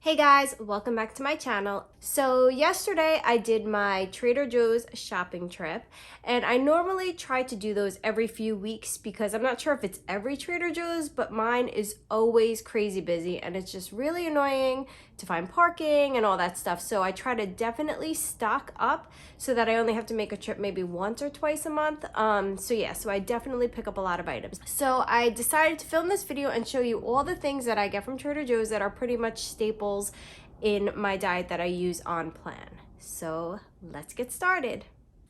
Hey guys, welcome back to my channel. So yesterday I did my Trader Joe's shopping trip, and I normally try to do those every few weeks because I'm not sure if it's every Trader Joe's, but mine is always crazy busy and it's just really annoying to find parking and all that stuff. So I try to definitely stock up so that I only have to make a trip maybe once or twice a month. So I definitely pick up a lot of items. So I decided to film this video and show you all the things that I get from Trader Joe's that are pretty much staples in my diet that I use on plan. So let's get started.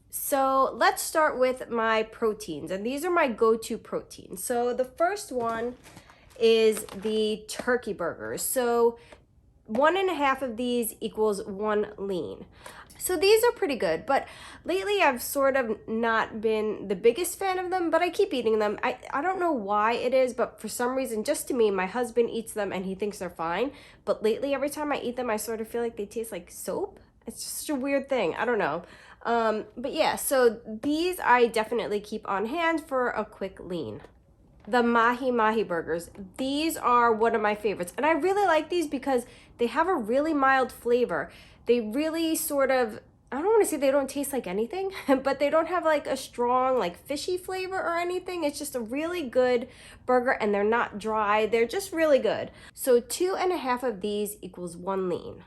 So let's start with my proteins, and these are my go-to proteins. So the first one is the turkey burgers. So 1.5 of these equals 1 lean. So these are pretty good, but lately I've sort of not been the biggest fan of them, but I keep eating them. I don't know why it is, but for some reason, just to me, my husband eats them and he thinks they're fine. But lately, every time I eat them, I sort of feel like they taste like soap. It's just a weird thing. I don't know. But yeah, so these I definitely keep on hand for a quick lean. The Mahi burgers. These are one of my favorites. And I really like these because they have a really mild flavor. They really sort of, I don't want to say they don't taste like anything, but they don't have like a strong like fishy flavor or anything. It's just a really good burger and they're not dry. They're just really good. So 2.5 of these equals 1 lean.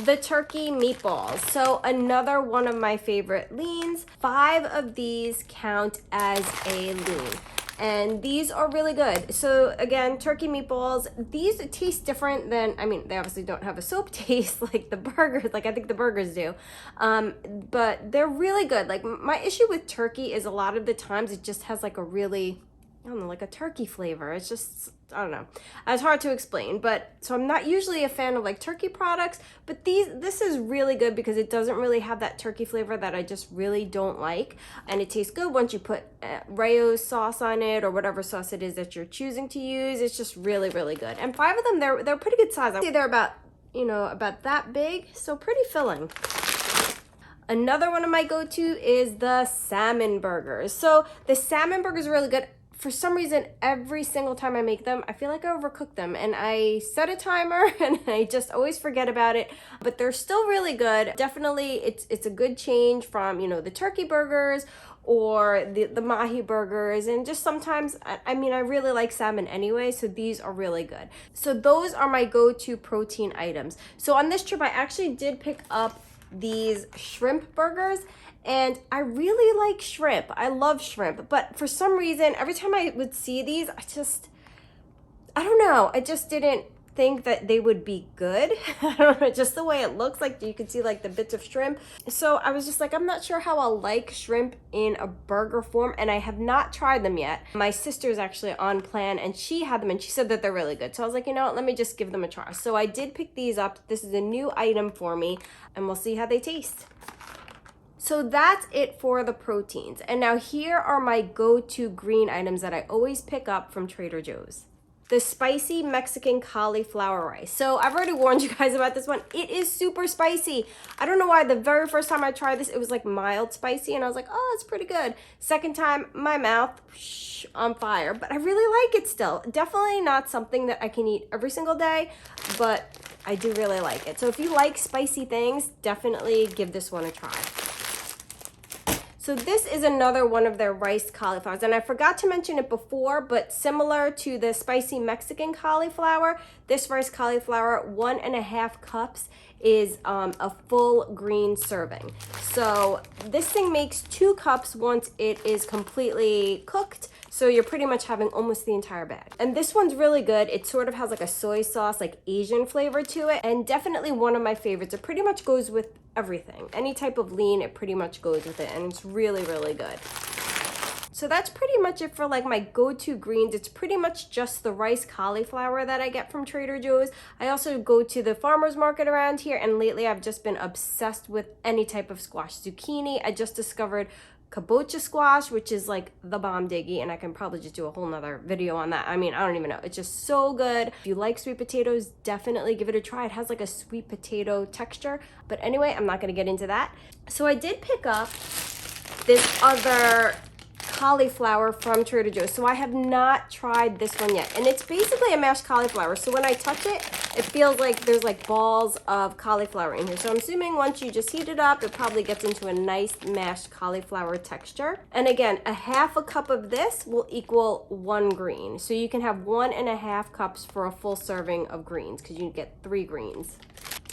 The turkey meatballs. So another one of my favorite leans. 5 of these count as a lean. And these are really good. So again, turkey meatballs, these taste different than, I mean, they obviously don't have a soap taste like the burgers, like I think the burgers do. But they're really good. Like my issue with turkey is a lot of the times it just has like a really, I don't know, like a turkey flavor. It's just, I don't know. It's hard to explain, but so I'm not usually a fan of like turkey products, but this is really good because it doesn't really have that turkey flavor that I just really don't like. And it tastes good once you put Rayo's sauce on it or whatever sauce it is that you're choosing to use. It's just really, really good. And 5 of them, they're pretty good size. I'd say they're about, about that big, so pretty filling. Another one of my go-to is the salmon burgers. So the salmon burgers are really good. For some reason, every single time I make them, I feel like I overcook them, and I set a timer and I just always forget about it, but they're still really good. Definitely, it's a good change from, the turkey burgers or the Mahi burgers, and just sometimes, I mean, I really like salmon anyway, so these are really good. So those are my go-to protein items. So on this trip, I actually did pick up these shrimp burgers, and I really like shrimp. I love shrimp, but for some reason, every time I would see these, I don't know. I just didn't think that they would be good. I don't know, just the way it looks, like you can see like the bits of shrimp. So I was just like, I'm not sure how I'll like shrimp in a burger form, and I have not tried them yet. My sister's actually on plan and she had them and she said that they're really good. So I was like, you know what, let me just give them a try. So I did pick these up. This is a new item for me and we'll see how they taste. So that's it for the proteins. And now here are my go-to green items that I always pick up from Trader Joe's. The spicy Mexican cauliflower rice. So I've already warned you guys about this one. It is super spicy. I don't know why. The very first time I tried this, it was like mild spicy and I was like, oh, it's pretty good. Second time, my mouth on fire, but I really like it still. Definitely not something that I can eat every single day, but I do really like it. So if you like spicy things, definitely give this one a try. So this is another one of their riced cauliflowers, and I forgot to mention it before, but similar to the spicy Mexican cauliflower, this riced cauliflower, 1.5 cups is a full green serving. So this thing makes 2 cups once it is completely cooked. So you're pretty much having almost the entire bag. And this one's really good. It sort of has like a soy sauce, like Asian flavor to it. And definitely one of my favorites. It pretty much goes with everything. Any type of lean, it pretty much goes with it. And it's really, really good. So that's pretty much it for like my go-to greens. It's pretty much just the rice cauliflower that I get from Trader Joe's. I also go to the farmer's market around here, and lately I've just been obsessed with any type of squash. Zucchini, I just discovered kabocha squash, which is like the bomb diggy, and I can probably just do a whole nother video on that. I mean, I don't even know. It's just so good. If you like sweet potatoes, definitely give it a try. It has like a sweet potato texture. But anyway, I'm not gonna get into that. So I did pick up this other cauliflower from Trader Joe's. So I have not tried this one yet. And it's basically a mashed cauliflower. So when I touch it, it feels like there's like balls of cauliflower in here. So I'm assuming once you just heat it up, it probably gets into a nice mashed cauliflower texture. And again, a half a cup of this will equal 1 green. So you can have 1.5 cups for a full serving of greens because you get 3 greens.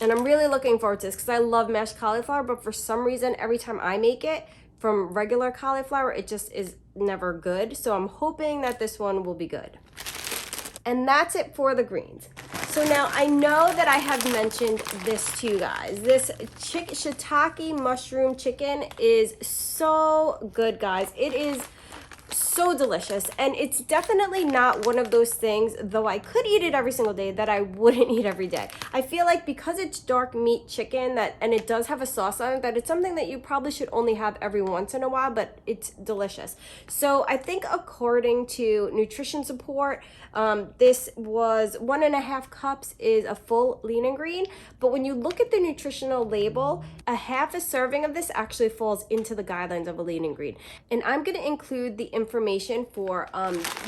And I'm really looking forward to this because I love mashed cauliflower, but for some reason, every time I make it from regular cauliflower, it just is never good. So I'm hoping that this one will be good. And that's it for the greens. So now I know that I have mentioned this to you guys. This Shitake Mushroom Chicken is so good, guys. It is so delicious, and it's definitely not one of those things, though I could eat it every single day, that I wouldn't eat every day. I feel like because it's dark meat chicken and it does have a sauce on it, that it's something that you probably should only have every once in a while, but it's delicious. So I think according to Nutrition Support, this was 1.5 cups is a full lean and green, but when you look at the nutritional label, a half a serving of this actually falls into the guidelines of a lean and green. And I'm going to include the information for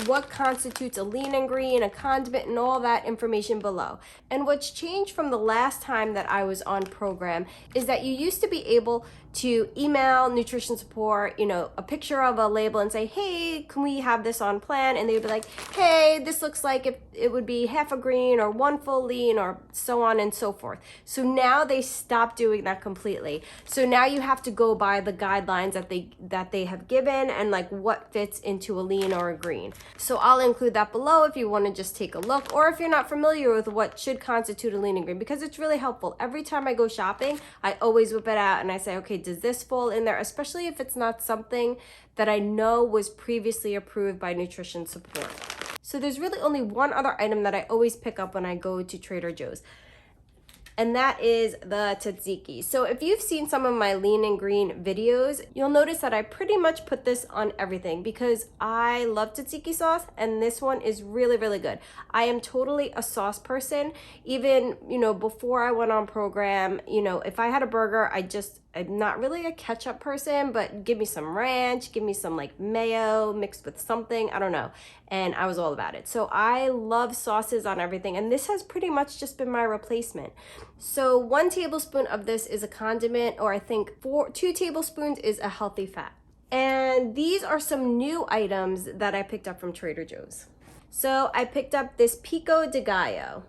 what constitutes a lean and green, a condiment, and all that information below. And what's changed from the last time that I was on program is that you used to be able to email Nutrition Support, you know, a picture of a label and say, hey, can we have this on plan? And they'd be like, hey, this looks like it would be half a green or 1 full lean or so on and so forth. So now they stopped doing that completely. So now you have to go by the guidelines that they have given and like what fits into a lean or a green. So I'll include that below if you want to just take a look, or if you're not familiar with what should constitute a lean and green, because it's really helpful. Every time I go shopping, I always whip it out and I say, okay, does this fall in there? Especially if it's not something that I know was previously approved by Nutrition Support. So there's really only one other item that I always pick up when I go to Trader Joe's, and that is the tzatziki. So if you've seen some of my lean and green videos, you'll notice that I pretty much put this on everything because I love tzatziki sauce, and this one is really, really good. I am totally a sauce person. Even, you know, before I went on program, you know, if I had a burger, I'm not really a ketchup person, but give me some ranch, give me some like mayo mixed with something, I don't know. And I was all about it. So I love sauces on everything, and this has pretty much just been my replacement. So 1 tablespoon of this is a condiment, or I think 2 tablespoons is a healthy fat. And these are some new items that I picked up from Trader Joe's. So I picked up this Pico de Gallo,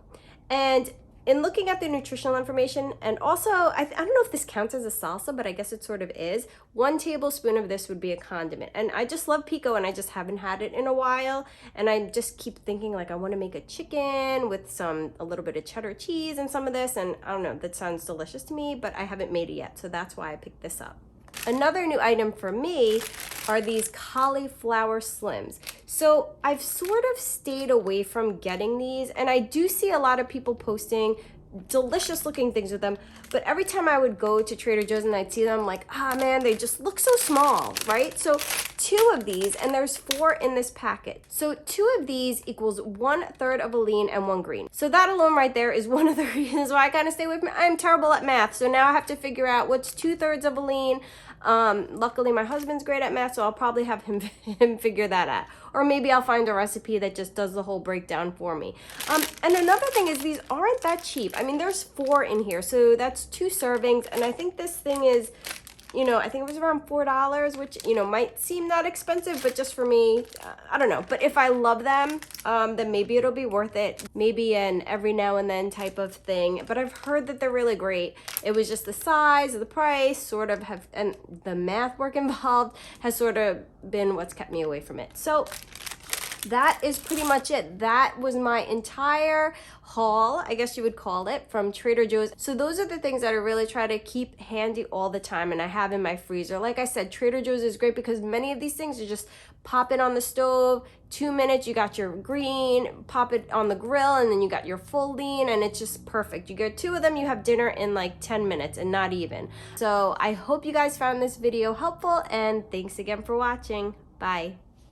and in looking at the nutritional information, and also, I don't know if this counts as a salsa, but I guess it sort of is. 1 tablespoon of this would be a condiment. And I just love pico, and I just haven't had it in a while. And I just keep thinking like I want to make a chicken with a little bit of cheddar cheese and some of this. And I don't know, that sounds delicious to me, but I haven't made it yet. So that's why I picked this up. Another new item for me are these Cauliflower Slims. So I've sort of stayed away from getting these, and I do see a lot of people posting delicious looking things with them, but every time I would go to Trader Joe's and I'd see them, I'm like, ah man, they just look so small, right? So 2 of these, and there's 4 in this packet. So 2 of these equals 1/3 of a lean and 1 green. So that alone right there is one of the reasons why I kind of stay away from it. I'm terrible at math, so now I have to figure out what's 2/3 of a lean. Luckily my husband's great at math, so I'll probably have him figure that out. Or maybe I'll find a recipe that just does the whole breakdown for me. And another thing is these aren't that cheap. I mean, there's 4 in here, so that's 2 servings, and I think this thing is, you know, I think it was around $4, which, you know, might seem not expensive, but just for me, I don't know. But if I love them, then maybe it'll be worth it. Maybe an every now and then type of thing. But I've heard that they're really great. It was just the size, the price, sort of and the math work involved has sort of been what's kept me away from it. So that is pretty much it. That was my entire haul, I guess you would call it, from Trader Joe's. So those are the things that I really try to keep handy all the time and I have in my freezer. Like I said, Trader Joe's is great because many of these things you just pop it on the stove, 2 minutes, you got your green, pop it on the grill, and then you got your full lean, and it's just perfect. You get 2 of them, you have dinner in like 10 minutes and not even. So I hope you guys found this video helpful, and thanks again for watching. Bye.